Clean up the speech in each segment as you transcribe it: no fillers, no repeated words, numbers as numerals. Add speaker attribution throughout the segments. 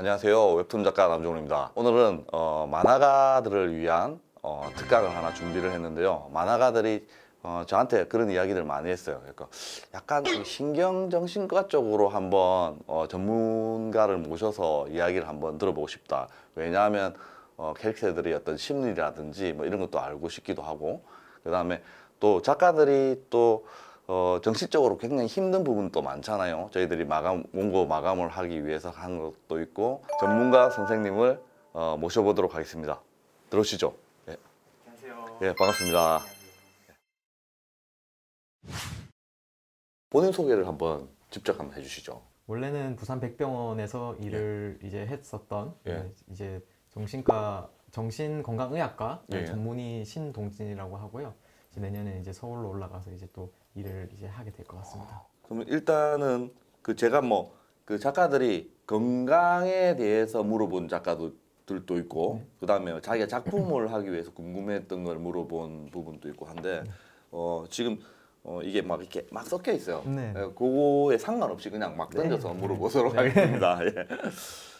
Speaker 1: 안녕하세요. 웹툰 작가 남종훈입니다. 오늘은 만화가들을 위한 특강을 하나 준비를 했는데요. 만화가들이 저한테 그런 이야기들 많이 했어요. 그러니까 약간 신경정신과 쪽으로 한번 전문가를 모셔서 이야기를 한번 들어보고 싶다. 왜냐하면 캐릭터들의 어떤 심리라든지 뭐 이런 것도 알고 싶기도 하고, 그 다음에 또 작가들이 또 정신적으로 굉장히 힘든 부분도 많잖아요. 저희들이 원고 마감을 하기 위해서 하는 것도 있고, 전문가 선생님을 모셔보도록 하겠습니다. 들어오시죠. 예.
Speaker 2: 안녕하세요.
Speaker 1: 예, 반갑습니다. 본인 소개를 한번 직접 한번 해주시죠.
Speaker 2: 원래는 부산 백병원에서 일을 이제 했었던
Speaker 1: 예.
Speaker 2: 이제 정신건강의학과
Speaker 1: 예.
Speaker 2: 전문의 신동진이라고 하고요. 이제 내년에 이제 서울로 올라가서 이제 또 일을 이제 하게 될 것 같습니다.
Speaker 1: 그러면 일단은 제가 그 작가들이 건강에 대해서 물어본 작가들도 있고, 그 다음에 자기가 작품을 하기 위해서 궁금했던 걸 물어본 부분도 있고 한데, 지금 이게 막 이렇게 막 섞여 있어요.
Speaker 2: 네.
Speaker 1: 그거에 상관없이 그냥 막 던져서 물어보도록 하겠습니다. 예.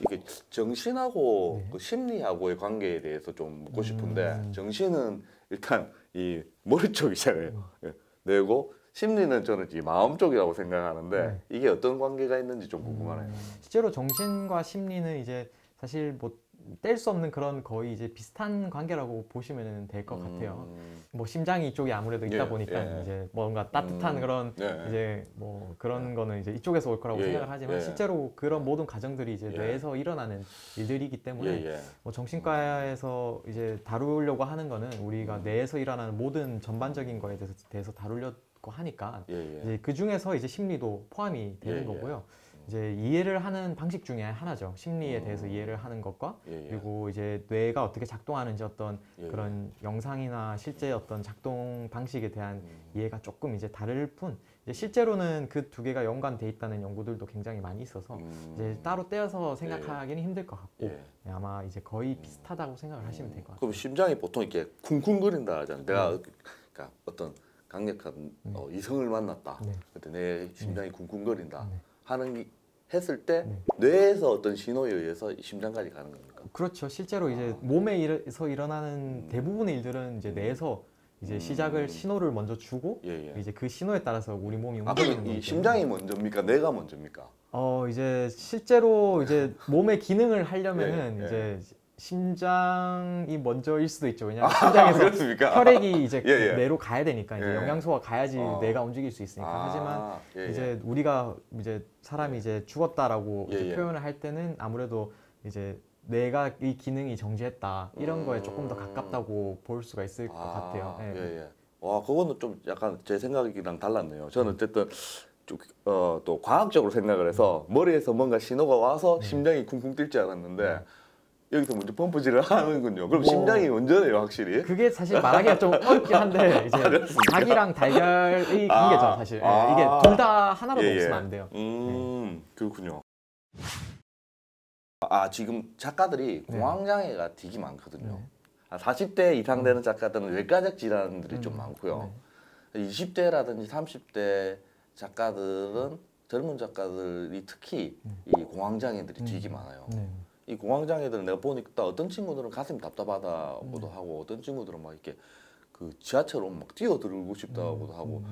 Speaker 1: 이게 정신하고 그 심리하고의 관계에 대해서 좀 묻고 싶은데, 정신은 일단 이 머리 쪽이잖아요. 예. 뇌고 심리는 저는 이 마음 쪽이라고 생각하는데 이게 어떤 관계가 있는지 좀 궁금하네요.
Speaker 2: 실제로 정신과 심리는 이제 사실 뭐 뗄 수 없는 그런 거의 이제 비슷한 관계라고 보시면 될 것 같아요. 뭐 심장이 이쪽에 아무래도 있다
Speaker 1: 예,
Speaker 2: 보니까
Speaker 1: 예.
Speaker 2: 이제 뭔가 따뜻한 그런
Speaker 1: 예.
Speaker 2: 이제 뭐 그런 거는 이제 이쪽에서 올 거라고
Speaker 1: 예,
Speaker 2: 생각을 하지만
Speaker 1: 예.
Speaker 2: 실제로 그런 모든 과정들이 이제
Speaker 1: 예.
Speaker 2: 뇌에서 일어나는 일들이기 때문에
Speaker 1: 예.
Speaker 2: 뭐 정신과에서 이제 다루려고 하는 거는 우리가 뇌에서 일어나는 모든 전반적인 거에 대해서 다루려고 하니까
Speaker 1: 예.
Speaker 2: 이제 그 중에서 이제 심리도 포함이 되는
Speaker 1: 예.
Speaker 2: 거고요. 이제 이해를 하는 방식 중에 하나죠. 심리에 대해서 이해를 하는 것과 그리고 이제 뇌가 어떻게 작동하는지 어떤 그런 영상이나 실제 어떤 작동 방식에 대한 이해가 조금 이제 다를 뿐, 이제 실제로는 그 두 개가 연관돼 있다는 연구들도 굉장히 많이 있어서 이제 따로 떼어서 생각하기는 힘들 것 같고 아마 이제 거의 비슷하다고 생각을 하시면 될 것 같아요.
Speaker 1: 그럼 심장이 보통 이렇게 쿵쿵거린다 하잖아요. 내가 그러니까 어떤 강력한 이성을 만났다. 그때 내 심장이 쿵쿵거린다 하는 했을 때 뇌에서 어떤 신호에 의해서 심장까지 가는 겁니까?
Speaker 2: 그렇죠. 실제로 이제 몸에서 일어나는 대부분의 일들은 이제 뇌에서 이제 시작을 신호를 먼저 주고 이제 그 신호에 따라서 우리 몸이 움직이는
Speaker 1: 그럼
Speaker 2: 거기
Speaker 1: 이 심장이 먼저입니까? 뇌가 먼저입니까?
Speaker 2: 이제 실제로 이제 몸의 기능을 하려면은 이제 심장이 먼저일 수도 있죠. 왜냐하면 심장에서
Speaker 1: 그렇습니까?
Speaker 2: 혈액이 이제 뇌로 가야 되니까 이제 영양소가 가야지 뇌가 움직일 수 있으니까. 하지만 이제 우리가 이제 사람이 이제 죽었다라고 이제 표현을 할 때는 아무래도 이제 뇌가 이 기능이 정지했다 이런 거에 조금 더 가깝다고 볼 수가 있을 것 같아요.
Speaker 1: 와, 그거는 좀 약간 제 생각이랑 달랐네요. 저는 어쨌든 또 과학적으로 생각을 해서 머리에서 뭔가 신호가 와서 심장이 쿵쿵 뛸 줄 알았는데 여기서 먼저 펌프질을 하는군요. 그럼 심장이 먼저네요, 확실히.
Speaker 2: 그게 사실 말하기가 좀 어렵긴 한데 이제 닭이랑 달걀의 관계죠, 사실. 이게 둘 다 하나로 없으면 안 돼요.
Speaker 1: 그렇군요. 지금 작가들이 공황장애가 되게 많거든요. 40대 이상 되는 작가들은 외과적 질환들이 좀 많고요. 20대라든지 30대 작가들은 젊은 작가들이 특히 이 공황장애들이 되게 많아요. 이 공황장애들은 내가 보니까 어떤 친구들은 가슴이 답답하다고도 하고 어떤 친구들은 막 이렇게 그 지하철로 막 뛰어들고 싶다고도 하고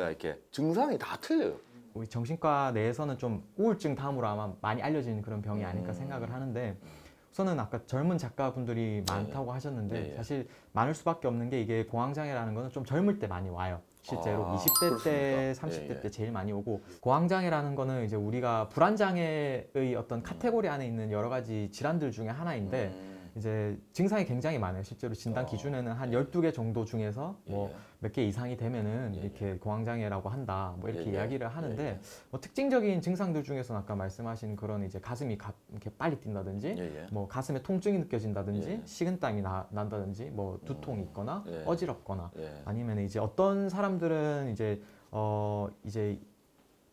Speaker 1: 이렇게 증상이 다 틀려요.
Speaker 2: 우리 정신과 내에서는 좀 우울증 다음으로 아마 많이 알려진 그런 병이 아닐까 생각을 하는데, 우선은 아까 젊은 작가분들이 많다고 하셨는데 사실 많을 수밖에 없는 게 이게 공황장애라는 거는 좀 젊을 때 많이 와요. 실제로 20대 때, 30대 때 제일 많이 오고, 공황장애라는 거는 이제 우리가 불안장애의 어떤 카테고리 안에 있는 여러 가지 질환들 중에 하나인데 이제 증상이 굉장히 많아요. 실제로 진단 기준에는 한 12개 정도 중에서 뭐 몇 개 이상이 되면은 이렇게 공황장애라고 한다. 뭐 이렇게 이야기를 하는데 뭐 특징적인 증상들 중에서는 아까 말씀하신 그런 이제 가슴이 이렇게 빨리 뛴다든지 뭐 가슴에 통증이 느껴진다든지 식은땀이 난다든지 뭐 두통이 있거나 어지럽거나 아니면 이제 어떤 사람들은 이제 이제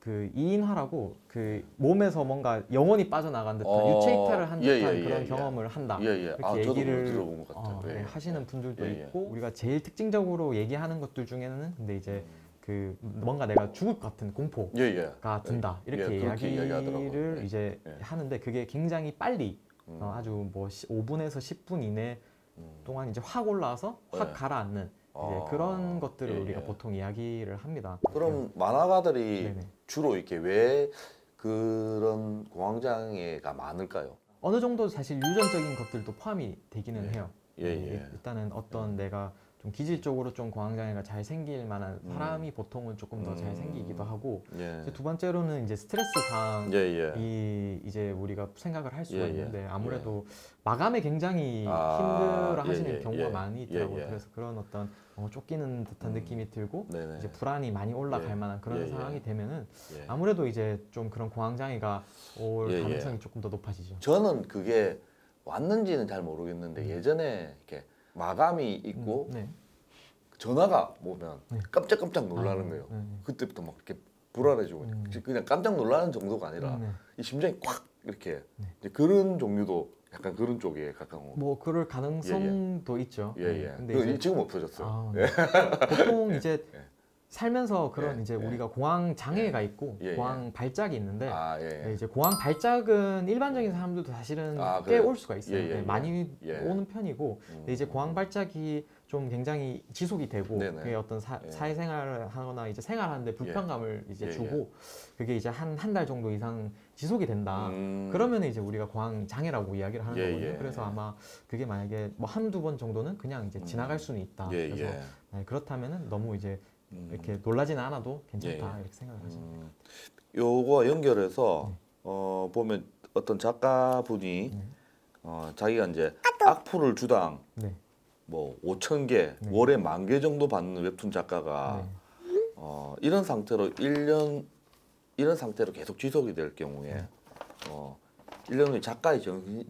Speaker 2: 그 이인화라고 그 몸에서 뭔가 영혼이 빠져나간 듯한 유체 이탈을 한 듯한 그런 경험을 한다. 이렇게 얘기를
Speaker 1: 들어본 것 같아요.
Speaker 2: 하시는 분들도 있고, 우리가 제일 특징적으로 얘기하는 것들 중에는 근데 이제 그 뭔가 내가 죽을 것 같은 공포가
Speaker 1: 예.
Speaker 2: 든다 이렇게
Speaker 1: 그렇게 이야기하더라고요.
Speaker 2: 이야기를
Speaker 1: 예.
Speaker 2: 이제
Speaker 1: 예.
Speaker 2: 하는데 그게 굉장히 빨리 아주 뭐 5분에서 10분 이내 동안 이제 확 올라와서 확
Speaker 1: 예.
Speaker 2: 가라앉는 이제
Speaker 1: 아,
Speaker 2: 그런 것들을
Speaker 1: 예,
Speaker 2: 우리가
Speaker 1: 예.
Speaker 2: 보통 이야기를 합니다.
Speaker 1: 그럼 만화가들이
Speaker 2: 네네.
Speaker 1: 주로 이렇게 왜 그런 공황장애가 많을까요?
Speaker 2: 어느 정도 사실 유전적인 것들도 포함이 되기는
Speaker 1: 예.
Speaker 2: 해요.
Speaker 1: 예.
Speaker 2: 일단은 어떤 내가 좀 기질적으로 좀 공황장애가 잘 생길 만한 사람이 보통은 조금 더 잘 생기기도 하고
Speaker 1: 예.
Speaker 2: 이제 두 번째로는 이제 스트레스 상황이
Speaker 1: 예.
Speaker 2: 이제 우리가 생각을 할 수가
Speaker 1: 예, 예.
Speaker 2: 있는데 아무래도 마감에 굉장히
Speaker 1: 아,
Speaker 2: 힘들어
Speaker 1: 예,
Speaker 2: 하시는
Speaker 1: 예,
Speaker 2: 경우가
Speaker 1: 예.
Speaker 2: 많이 있더라고요.
Speaker 1: 예.
Speaker 2: 그래서 그런 어떤 쫓기는 듯한 느낌이 들고
Speaker 1: 네네.
Speaker 2: 이제 불안이 많이 올라갈
Speaker 1: 예.
Speaker 2: 만한 그런
Speaker 1: 예, 예.
Speaker 2: 상황이 되면은
Speaker 1: 예.
Speaker 2: 아무래도 이제 좀 그런 공황장애가 올
Speaker 1: 예, 예.
Speaker 2: 가능성이 조금 더 높아지죠.
Speaker 1: 저는 그게 왔는지는 잘 모르겠는데 예전에 이렇게 마감이 있고
Speaker 2: 네.
Speaker 1: 전화가 오면
Speaker 2: 네.
Speaker 1: 깜짝깜짝 놀라는 거예요. 그때부터 막 이렇게 불안해지고 그냥 깜짝 놀라는 정도가 아니라
Speaker 2: 네.
Speaker 1: 이 심장이 콱 이렇게 이제 그런 종류도 약간 그런 쪽에 가까운 거.
Speaker 2: 뭐 그럴 가능성도 있죠.
Speaker 1: 예.
Speaker 2: 근데
Speaker 1: 그거
Speaker 2: 이제
Speaker 1: 지금 없어졌어요.
Speaker 2: 아,
Speaker 1: 예.
Speaker 2: 보통 이제
Speaker 1: 예.
Speaker 2: 살면서 그런
Speaker 1: 예,
Speaker 2: 이제
Speaker 1: 예.
Speaker 2: 우리가 공황 장애가 있고
Speaker 1: 예, 예.
Speaker 2: 공황 발작이 있는데
Speaker 1: 아, 예.
Speaker 2: 이제 공황 발작은 일반적인 사람들도 사실은
Speaker 1: 아,
Speaker 2: 꽤
Speaker 1: 그래요?
Speaker 2: 올 수가 있어요.
Speaker 1: 예, 예, 예.
Speaker 2: 많이
Speaker 1: 예.
Speaker 2: 오는 편이고 근데 이제 공황 발작이 좀 굉장히 지속이 되고
Speaker 1: 네네.
Speaker 2: 그게 어떤
Speaker 1: 예.
Speaker 2: 사회생활을 하거나 이제 생활하는데 불편감을 이제
Speaker 1: 예,
Speaker 2: 주고 그게 이제 한 달 정도 이상 지속이 된다. 그러면 이제 우리가 공황 장애라고 이야기를 하는
Speaker 1: 예,
Speaker 2: 거거든요.
Speaker 1: 예.
Speaker 2: 그래서 아마 그게 만약에 뭐 한두 번 정도는 그냥 이제 지나갈 수는 있다.
Speaker 1: 예,
Speaker 2: 그래서
Speaker 1: 예.
Speaker 2: 만약에 그렇다면은 너무 이제 이렇게 놀라지는 않아도 괜찮다
Speaker 1: 예, 예.
Speaker 2: 이렇게 생각을 하시면
Speaker 1: 요거 연결해서 보면 어떤 작가분이 자기가 이제 악플을 주당
Speaker 2: 네.
Speaker 1: 뭐 5,000개,
Speaker 2: 네.
Speaker 1: 월에 10,000개 정도 받는 웹툰 작가가
Speaker 2: 네.
Speaker 1: 이런 상태로 1년 이런 상태로 계속 지속이 될 경우에 1년 후에 작가의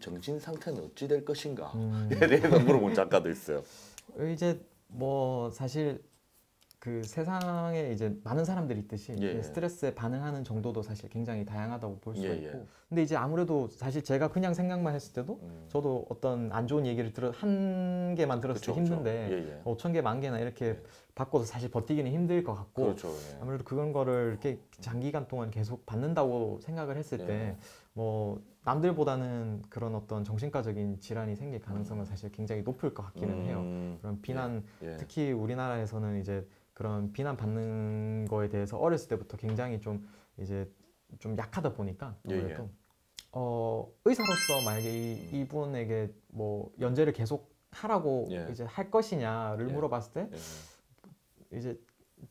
Speaker 1: 정신 상태는 어찌 될 것인가에 대해서 물어본 작가도 있어요.
Speaker 2: 이제 뭐 사실 그 세상에 이제 많은 사람들이 있듯이
Speaker 1: 예, 예.
Speaker 2: 스트레스에 반응하는 정도도 사실 굉장히 다양하다고 볼 수가
Speaker 1: 예, 예.
Speaker 2: 있고 근데 이제 아무래도 사실 제가 그냥 생각만 했을 때도 저도 어떤 안 좋은 얘기를 한 개만 들었을 때
Speaker 1: 그쵸,
Speaker 2: 힘든데
Speaker 1: 그쵸. 예, 예.
Speaker 2: 5,000개, 10,000개나 이렇게 받고도 사실 버티기는 힘들 것 같고
Speaker 1: 그렇죠. 예.
Speaker 2: 아무래도 그런 거를 이렇게 장기간 동안 계속 받는다고 생각을 했을
Speaker 1: 예.
Speaker 2: 때 뭐 남들보다는 그런 어떤 정신과적인 질환이 생길 가능성은 사실 굉장히 높을 것 같기는 해요. 그런 비난
Speaker 1: 예.
Speaker 2: 특히 우리나라에서는 이제 그런 비난 받는 거에 대해서 어렸을 때부터 굉장히 좀 이제 좀 약하다 보니까
Speaker 1: 예,
Speaker 2: 아무래도 의사로서 만약에 이분에게 뭐 연재를 계속 하라고
Speaker 1: 예.
Speaker 2: 이제 할 것이냐를
Speaker 1: 예.
Speaker 2: 물어봤을 때
Speaker 1: 예.
Speaker 2: 이제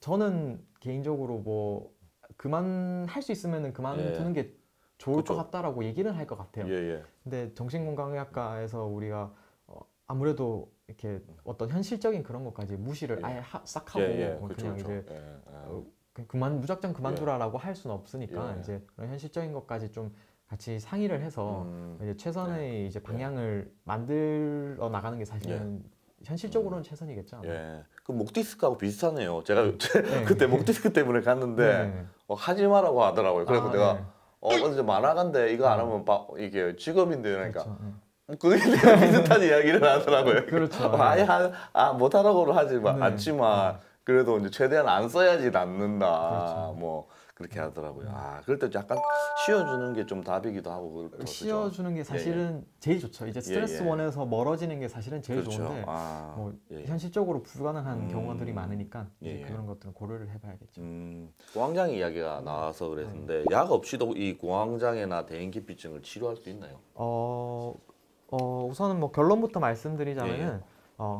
Speaker 2: 저는 개인적으로 뭐 그만할 수 있으면은 그만두는 게 좋을
Speaker 1: 그쵸.
Speaker 2: 것 같다라고 얘기는 할 것 같아요.
Speaker 1: 예.
Speaker 2: 근데 정신건강의학과에서 우리가 아무래도 이렇게 어떤 현실적인 그런 것까지 무시를
Speaker 1: 예.
Speaker 2: 아예 싹 하고 그냥 이제 그만 무작정 그만두라라고 할 수는 없으니까
Speaker 1: 예.
Speaker 2: 이제 그런 현실적인 것까지 좀 같이 상의를 해서 이제 최선의 이제 방향을 만들어 나가는 게 사실은 현실적으로는 최선이겠죠. 아마.
Speaker 1: 예. 그 목 디스크하고 비슷하네요. 제가
Speaker 2: 네.
Speaker 1: 그때 목 디스크 때문에 갔는데
Speaker 2: 네.
Speaker 1: 하지 마라고 하더라고요. 그래서
Speaker 2: 아,
Speaker 1: 내가
Speaker 2: 네.
Speaker 1: 어제 만화가인데 이거 안 하면 이게 직업인데 그러니까
Speaker 2: 그렇죠. 네.
Speaker 1: 그게 내가 비슷한 이야기를 하더라고요.
Speaker 2: 그렇죠.
Speaker 1: 아예 못하라고는 하지
Speaker 2: 네.
Speaker 1: 않지만 그래도 이제 최대한 안 써야지 낫는다.
Speaker 2: 그렇죠.
Speaker 1: 뭐 그렇게 하더라고요. 그럴 때 약간 쉬어주는 게 좀 답이기도 하고 그렇죠.
Speaker 2: 쉬어주는 게 사실은 제일 좋죠. 이제 스트레스
Speaker 1: 예.
Speaker 2: 원에서 멀어지는 게 사실은 제일
Speaker 1: 그렇죠.
Speaker 2: 좋은데 뭐
Speaker 1: 예.
Speaker 2: 현실적으로 불가능한 경우들이 많으니까 이제
Speaker 1: 예.
Speaker 2: 그런 것들은 고려를 해봐야겠죠.
Speaker 1: 공황장애 이야기가 나와서 그랬는데 약 없이도 이 공황장애나 대인기피증을 치료할 수 있나요?
Speaker 2: 우선은 뭐 결론부터 말씀드리자면은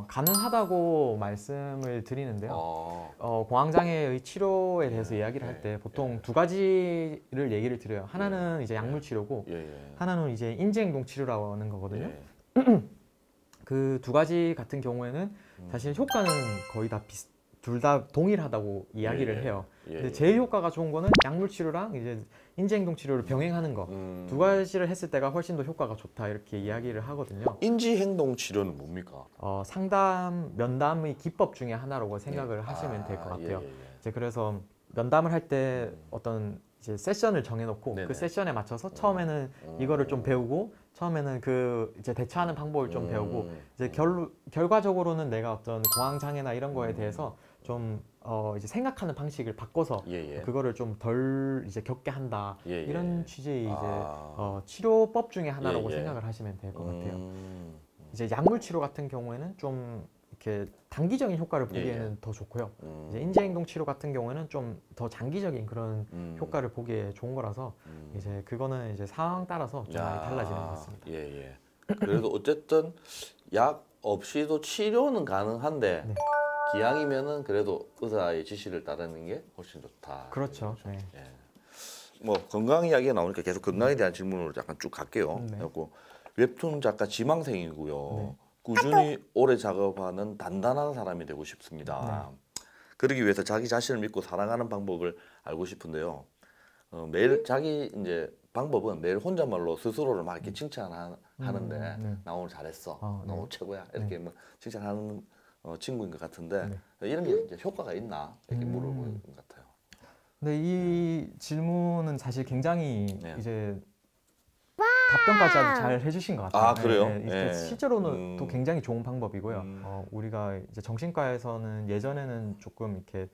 Speaker 2: 가능하다고 말씀을 드리는데요. 공황장애의 치료에 대해서 이야기를 할 때 보통 두 가지를 얘기를 드려요. 하나는 이제 약물 치료고 하나는 이제 인지행동 치료라고 하는 거거든요. 그 두 가지 같은 경우에는 사실 효과는 거의 다 둘 다 동일하다고 이야기를 해요. 근데 제일 효과가 좋은 거는 약물 치료랑 이제 인지행동 치료를 병행하는 거 두 가지를 했을 때가 훨씬 더 효과가 좋다 이렇게 이야기를 하거든요.
Speaker 1: 인지행동 치료는 뭡니까?
Speaker 2: 상담, 면담의 기법 중에 하나라고 생각을 하시면 될 것 같아요. 이제 그래서 면담을 할 때 어떤 이제 세션을 정해놓고
Speaker 1: 네네.
Speaker 2: 그 세션에 맞춰서 처음에는 이거를 좀 배우고 처음에는 그 이제 대처하는 방법을 좀 배우고 이제 결과적으로는 내가 어떤 공황 장애나 이런 거에 대해서 좀 이제 생각하는 방식을 바꿔서
Speaker 1: 예, 예.
Speaker 2: 그거를 좀 덜 이제 겪게 한다.
Speaker 1: 예, 예.
Speaker 2: 이런 취지의 이제
Speaker 1: 아.
Speaker 2: 치료법 중에 하나라고
Speaker 1: 예, 예.
Speaker 2: 생각을 하시면 될 것 같아요.
Speaker 1: 음.
Speaker 2: 이제 약물 치료 같은 경우에는 좀 이렇게 단기적인 효과를 보기에는
Speaker 1: 예, 예.
Speaker 2: 더 좋고요. 이제 인지행동 치료 같은 경우에는 좀 더 장기적인 그런 효과를 보기에 좋은 거라서 이제 그거는 이제 상황 따라서 좀 많이 달라지는 것 같습니다.
Speaker 1: 예, 예. 그래도 어쨌든 약 없이도 치료는 가능한데
Speaker 2: 네.
Speaker 1: 기왕이면은 그래도 의사의 지시를 따르는 게 훨씬 좋다.
Speaker 2: 그렇죠. 네.
Speaker 1: 예. 뭐 건강 이야기가 나오니까 계속 건강에 대한 질문으로 약간 쭉 갈게요.
Speaker 2: 네.
Speaker 1: 그래갖고 웹툰 작가 지망생이고요.
Speaker 2: 네.
Speaker 1: 꾸준히 오래 작업하는 단단한 사람이 되고 싶습니다. 그러기 위해서 자기 자신을 믿고 살아가는 방법을 알고 싶은데요. 매일 자기 이제 방법은 매일 혼잣말로 스스로를 막 이렇게 칭찬하는데
Speaker 2: 네.
Speaker 1: 나 오늘 잘했어,
Speaker 2: 네.
Speaker 1: 너 오늘 최고야 이렇게 뭐 칭찬하는 친구인 것 같은데
Speaker 2: 네.
Speaker 1: 이런 게 이제 효과가 있나 이렇게 물어보는 것 같아요.
Speaker 2: 근데 이 질문은 사실 굉장히
Speaker 1: 네.
Speaker 2: 이제 답변까지 아주 잘 해주신 것 같아요.
Speaker 1: 아, 그래요?
Speaker 2: 네, 네.
Speaker 1: 예.
Speaker 2: 실제로는 또 굉장히 좋은 방법이고요.
Speaker 1: 음.
Speaker 2: 우리가 이제 정신과에서는 예전에는 조금 이렇게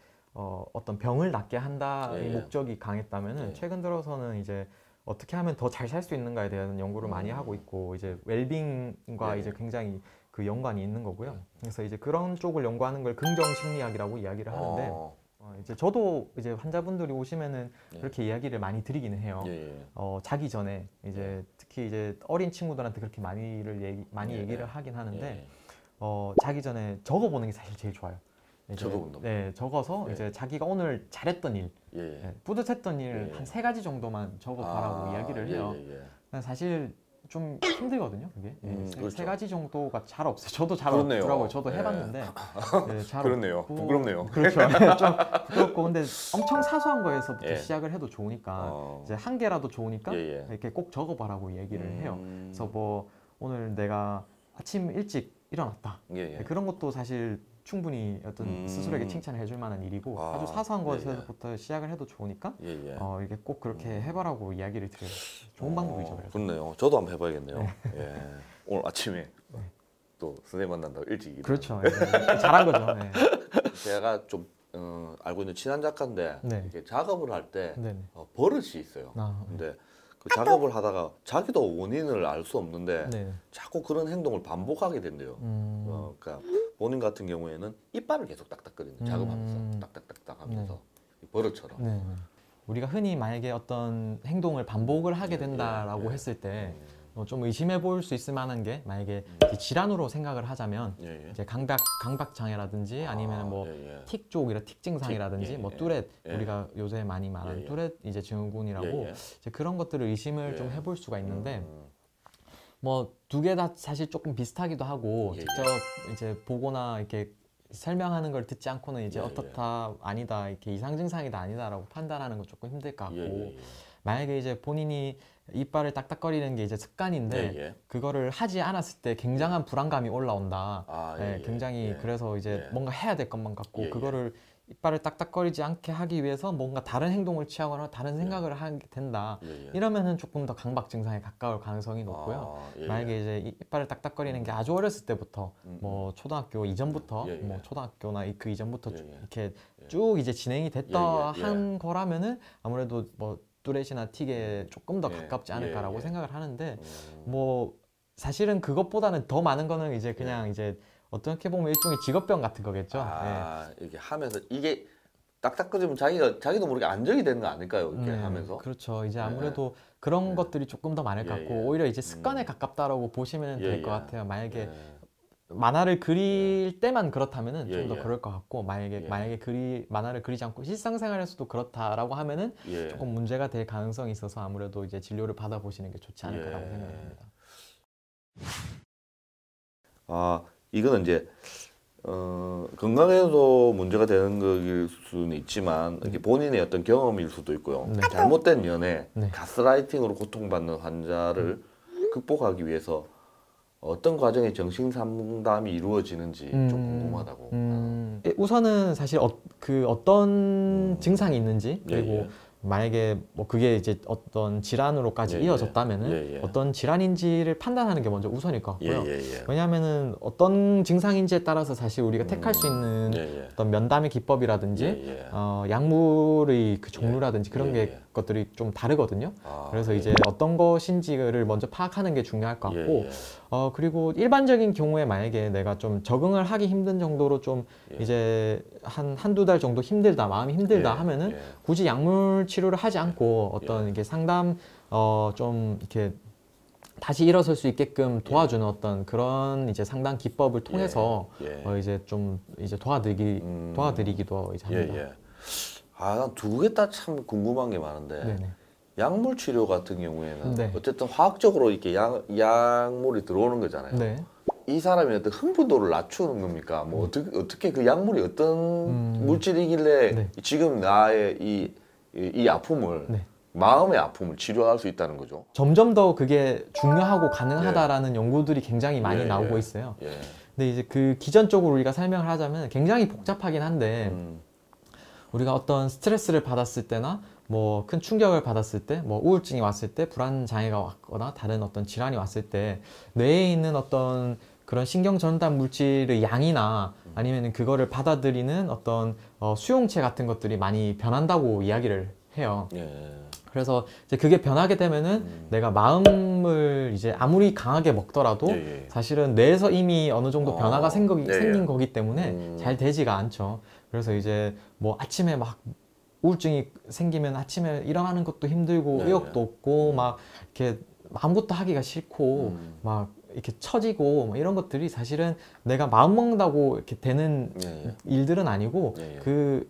Speaker 2: 어떤 병을 낫게 한다의
Speaker 1: 예, 예.
Speaker 2: 목적이 강했다면은
Speaker 1: 예.
Speaker 2: 최근 들어서는 이제 어떻게 하면 더 잘 살 수 있는가에 대한 연구를 많이 하고 있고 이제 웰빙과
Speaker 1: 예.
Speaker 2: 이제 굉장히 그 연관이 있는 거고요. 그래서 이제 그런 쪽을 연구하는 걸 긍정 심리학이라고 이야기를 하는데 이제 저도 이제 환자분들이 오시면은
Speaker 1: 예.
Speaker 2: 그렇게 이야기를 많이 드리기는 해요.
Speaker 1: 예, 예.
Speaker 2: 자기 전에 이제 특히 이제 어린 친구들한테 그렇게 많이
Speaker 1: 예,
Speaker 2: 얘기를
Speaker 1: 예.
Speaker 2: 하긴 하는데
Speaker 1: 예.
Speaker 2: 자기 전에 적어보는 게 사실 제일 좋아요. 이제,
Speaker 1: 적어본다고요?
Speaker 2: 네, 적어서
Speaker 1: 예.
Speaker 2: 이제 자기가 오늘 잘했던 일,
Speaker 1: 예, 예.
Speaker 2: 뿌듯했던 일
Speaker 1: 예.
Speaker 2: 한 3가지 정도만 적어봐라고 이야기를 해요.
Speaker 1: 예, 예.
Speaker 2: 근데 사실 좀 힘들거든요, 그게.
Speaker 1: 그렇죠.
Speaker 2: 3가지 정도가 잘 없어요. 저도 잘
Speaker 1: 그렇네요.
Speaker 2: 없더라고요. 저도
Speaker 1: 예.
Speaker 2: 해봤는데 잘
Speaker 1: 그렇네요.
Speaker 2: 없고,
Speaker 1: 부끄럽네요.
Speaker 2: 그렇죠. 좀 부끄럽고 근데 엄청 사소한 거에서부터
Speaker 1: 예.
Speaker 2: 시작을 해도 좋으니까 이제 한 개라도 좋으니까
Speaker 1: 예, 예.
Speaker 2: 이렇게 꼭 적어봐라고 얘기를 해요. 그래서 뭐 오늘 내가 아침 일찍 일어났다.
Speaker 1: 예, 예.
Speaker 2: 그런 것도 사실 충분히 어떤 스스로에게 칭찬을 해줄 만한 일이고 아주 사소한 것에서부터 시작을 해도 좋으니까
Speaker 1: 예, 예.
Speaker 2: 이게 꼭 그렇게 해봐라고 이야기를 드려요. 좋은 방법이죠. 그래서.
Speaker 1: 그렇네요. 저도 한번 해봐야겠네요. 예. 오늘 아침에 또 선생님 만난다고 일찍 일어나서.
Speaker 2: 그렇죠. 잘한 거죠. 네.
Speaker 1: 제가 좀 알고 있는 친한 작가인데
Speaker 2: 네.
Speaker 1: 이렇게 작업을 할 때
Speaker 2: 네네.
Speaker 1: 버릇이 있어요. 근데 그 작업을 하다가 자기도 원인을 알 수 없는데
Speaker 2: 네.
Speaker 1: 자꾸 그런 행동을 반복하게 된대요. 그러니까 본인 같은 경우에는 이빨을 계속 딱딱거리는 작업하면서 딱딱딱딱 하면서 버릇처럼.
Speaker 2: 네. 우리가 흔히 만약에 어떤 행동을 반복을 하게 된다라고 했을 때 좀 의심해 볼 수 있을 만한 게 만약에 이제 질환으로 생각을 하자면
Speaker 1: 예, 예.
Speaker 2: 이제 강박 장애라든지 아니면 뭐
Speaker 1: 예, 예.
Speaker 2: 틱 쪽 이런 틱 증상이라든지
Speaker 1: 틱, 예,
Speaker 2: 뭐
Speaker 1: 예.
Speaker 2: 뚜렛
Speaker 1: 예.
Speaker 2: 우리가 요새 많이 말하는
Speaker 1: 예, 예.
Speaker 2: 뚜렛 이제 증후군이라고
Speaker 1: 예, 예.
Speaker 2: 이제 그런 것들을 의심을
Speaker 1: 예.
Speaker 2: 좀 해볼 수가 있는데 뭐 두 개 다 사실 조금 비슷하기도 하고
Speaker 1: 예, 예.
Speaker 2: 직접 이제 보거나 이렇게 설명하는 걸 듣지 않고는 이제
Speaker 1: 예,
Speaker 2: 어떻다 아니다 이렇게 이상 증상이다 아니다라고 판단하는 건 조금 힘들 것 같고
Speaker 1: 예, 예, 예.
Speaker 2: 만약에 이제 본인이 이빨을 딱딱거리는 게 이제 습관인데
Speaker 1: 예, 예.
Speaker 2: 그거를 하지 않았을 때 굉장한 불안감이 올라온다.
Speaker 1: 예,
Speaker 2: 굉장히
Speaker 1: 예.
Speaker 2: 그래서 이제
Speaker 1: 예.
Speaker 2: 뭔가 해야 될 것만 같고
Speaker 1: 예, 예.
Speaker 2: 그거를 이빨을 딱딱거리지 않게 하기 위해서 뭔가 다른 행동을 취하거나 다른 생각을 하게 된다.
Speaker 1: 예, 예.
Speaker 2: 이러면은 조금 더 강박 증상에 가까울 가능성이 높고요.
Speaker 1: 예,
Speaker 2: 만약에 이제 이빨을 딱딱거리는 게 아주 어렸을 때부터 뭐 초등학교 이전부터
Speaker 1: 예, 예.
Speaker 2: 뭐 초등학교나 그 이전부터
Speaker 1: 예, 예.
Speaker 2: 이렇게 쭉 이제 진행이 됐다
Speaker 1: 예, 예, 예.
Speaker 2: 한 거라면은 아무래도 뭐 뚜렛이나 틱에 조금 더
Speaker 1: 예,
Speaker 2: 가깝지 않을까라고
Speaker 1: 예, 예.
Speaker 2: 생각을 하는데 뭐 사실은 그것보다는 더 많은 거는 이제 그냥
Speaker 1: 예.
Speaker 2: 이제 어떻게 보면 일종의 직업병 같은 거겠죠.
Speaker 1: 이렇게 하면서 이게 딱딱거리면 자기도 모르게 안정이 되는 거 아닐까요? 이렇게 하면서.
Speaker 2: 그렇죠. 이제 아무래도 그런 것들이 조금 더 많을 것
Speaker 1: 예,
Speaker 2: 같고
Speaker 1: 예.
Speaker 2: 오히려 이제 습관에 가깝다라고 보시면
Speaker 1: 예,
Speaker 2: 될 것
Speaker 1: 예.
Speaker 2: 같아요. 만약에
Speaker 1: 예.
Speaker 2: 만화를 그릴 때만 그렇다면은
Speaker 1: 예,
Speaker 2: 좀 더
Speaker 1: 예.
Speaker 2: 그럴 것 같고 만약에
Speaker 1: 예.
Speaker 2: 만화를 그리지 않고 일상생활에서도 그렇다라고 하면은
Speaker 1: 예.
Speaker 2: 조금 문제가 될 가능성이 있어서 아무래도 이제 진료를 받아보시는 게 좋지 않을까라고
Speaker 1: 예.
Speaker 2: 생각합니다.
Speaker 1: 이거는 이제 건강에도 문제가 되는 거일 수는 있지만 이게 본인의 어떤 경험일 수도 있고요.
Speaker 2: 네.
Speaker 1: 잘못된 연애,
Speaker 2: 네.
Speaker 1: 가스라이팅으로 고통받는 환자를 극복하기 위해서 어떤 과정의 정신 상담이 이루어지는지 좀 궁금하다고.
Speaker 2: 우선은 사실 어떤 증상이 있는지
Speaker 1: 예,
Speaker 2: 그리고
Speaker 1: 예.
Speaker 2: 만약에 뭐 그게 이제 어떤 질환으로까지
Speaker 1: 예, 예.
Speaker 2: 이어졌다면은
Speaker 1: 예, 예.
Speaker 2: 어떤 질환인지를 판단하는 게 먼저 우선일 것 같고요.
Speaker 1: 예, 예.
Speaker 2: 왜냐하면은 어떤 증상인지에 따라서 사실 우리가 택할 수 있는
Speaker 1: 예, 예.
Speaker 2: 어떤 면담의 기법이라든지
Speaker 1: 예, 예.
Speaker 2: 약물의 그 종류라든지 그런
Speaker 1: 예,
Speaker 2: 게
Speaker 1: 예.
Speaker 2: 것들이 좀 다르거든요.
Speaker 1: 아,
Speaker 2: 그래서
Speaker 1: 예.
Speaker 2: 이제 어떤 것인지를 먼저 파악하는 게 중요할 것 같고
Speaker 1: 예, 예.
Speaker 2: 그리고 일반적인 경우에 만약에 내가 좀 적응을 하기 힘든 정도로 좀
Speaker 1: 예.
Speaker 2: 이제 한두 달 정도 힘들다, 마음이 힘들다
Speaker 1: 예,
Speaker 2: 하면은
Speaker 1: 예.
Speaker 2: 굳이 약물 치료를 하지 않고 어떤 이렇게 상담 좀 이렇게 다시 일어설 수 있게끔 도와주는 어떤 그런 이제 상담 기법을 통해서
Speaker 1: 예, 예.
Speaker 2: 이제 좀 이제 도와드리기도 이제
Speaker 1: 예,
Speaker 2: 합니다.
Speaker 1: 예. 난 두 개 다 참 궁금한 게 많은데
Speaker 2: 네네.
Speaker 1: 약물 치료 같은 경우에는
Speaker 2: 네.
Speaker 1: 어쨌든 화학적으로 이렇게 약물이 들어오는 거잖아요.
Speaker 2: 네.
Speaker 1: 이 사람의 어떤 흥분도를 낮추는 겁니까? 뭐 어떻게 그 약물이 어떤 물질이길래
Speaker 2: 네.
Speaker 1: 지금 나의 이 아픔을
Speaker 2: 네.
Speaker 1: 마음의 아픔을 치료할 수 있다는 거죠.
Speaker 2: 점점 더 그게 중요하고 가능하다라는 연구들이 굉장히 많이
Speaker 1: 예,
Speaker 2: 나오고
Speaker 1: 예.
Speaker 2: 있어요.
Speaker 1: 예.
Speaker 2: 근데 이제 그 기전적으로 우리가 설명을 하자면 굉장히 복잡하긴 한데 우리가 어떤 스트레스를 받았을 때나 뭐 큰 충격을 받았을 때, 뭐 우울증이 왔을 때, 불안 장애가 왔거나 다른 어떤 질환이 왔을 때 뇌에 있는 어떤 그런 신경 전달 물질의 양이나 아니면 그거를 받아들이는 어떤 수용체 같은 것들이 많이 변한다고 이야기를 해요.
Speaker 1: 예.
Speaker 2: 그래서 이제 그게 변하게 되면은 내가 마음을 이제 아무리 강하게 먹더라도
Speaker 1: 예, 예.
Speaker 2: 사실은 뇌에서 이미 어느 정도 변화가
Speaker 1: 예, 예.
Speaker 2: 생긴 거기 때문에 잘 되지가 않죠. 그래서 이제 뭐 아침에 막 우울증이 생기면 아침에 일어나는 것도 힘들고
Speaker 1: 네,
Speaker 2: 의욕도 없고 막 이렇게 아무것도 하기가 싫고 막 이렇게 처지고 뭐 이런 것들이 사실은 내가 마음 먹는다고 이렇게 되는
Speaker 1: 예.
Speaker 2: 일들은 아니고
Speaker 1: 예.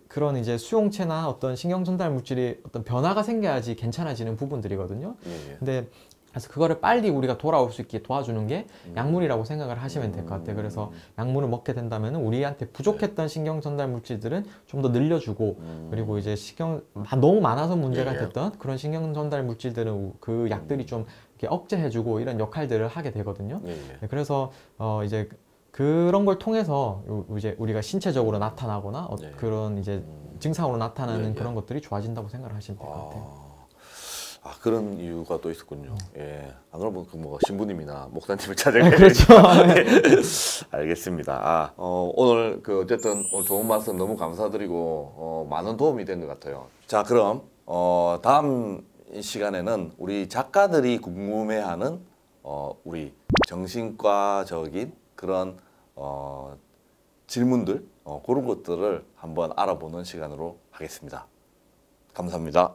Speaker 2: 그런 이제 수용체나 어떤 신경 전달 물질이 어떤 변화가 생겨야지 괜찮아지는 부분들이거든요.
Speaker 1: 예.
Speaker 2: 근데 그래서 그거를 빨리 우리가 돌아올 수 있게 도와주는 게 약물이라고 생각을 하시면 될 것 같아요. 그래서 약물을 먹게 된다면 우리한테 부족했던 신경 전달 물질들은 좀 더 늘려주고 그리고 이제 너무 많아서 문제가
Speaker 1: 예.
Speaker 2: 됐던 그런 신경 전달 물질들은 그 약들이 좀 이렇게 억제해주고 이런 역할들을 하게 되거든요.
Speaker 1: 예.
Speaker 2: 네, 그래서 이제 그런 걸 통해서 이제 우리가 신체적으로 나타나거나
Speaker 1: 네.
Speaker 2: 그런 이제 증상으로 나타나는
Speaker 1: 예, 예.
Speaker 2: 그런 것들이 좋아진다고 생각을 하시면 될 것 같아요.
Speaker 1: 그런 이유가 또 있었군요. 예. 안 그러면 뭐 신부님이나 목사님을 찾아가야
Speaker 2: 그렇죠.
Speaker 1: 알겠습니다. 오늘 어쨌든 오늘 좋은 말씀 너무 감사드리고 많은 도움이 된 것 같아요. 자, 그럼 다음 시간에는 우리 작가들이 궁금해하는 우리 정신과적인 그런 질문들 그런 것들을 한번 알아보는 시간으로 하겠습니다. 감사합니다.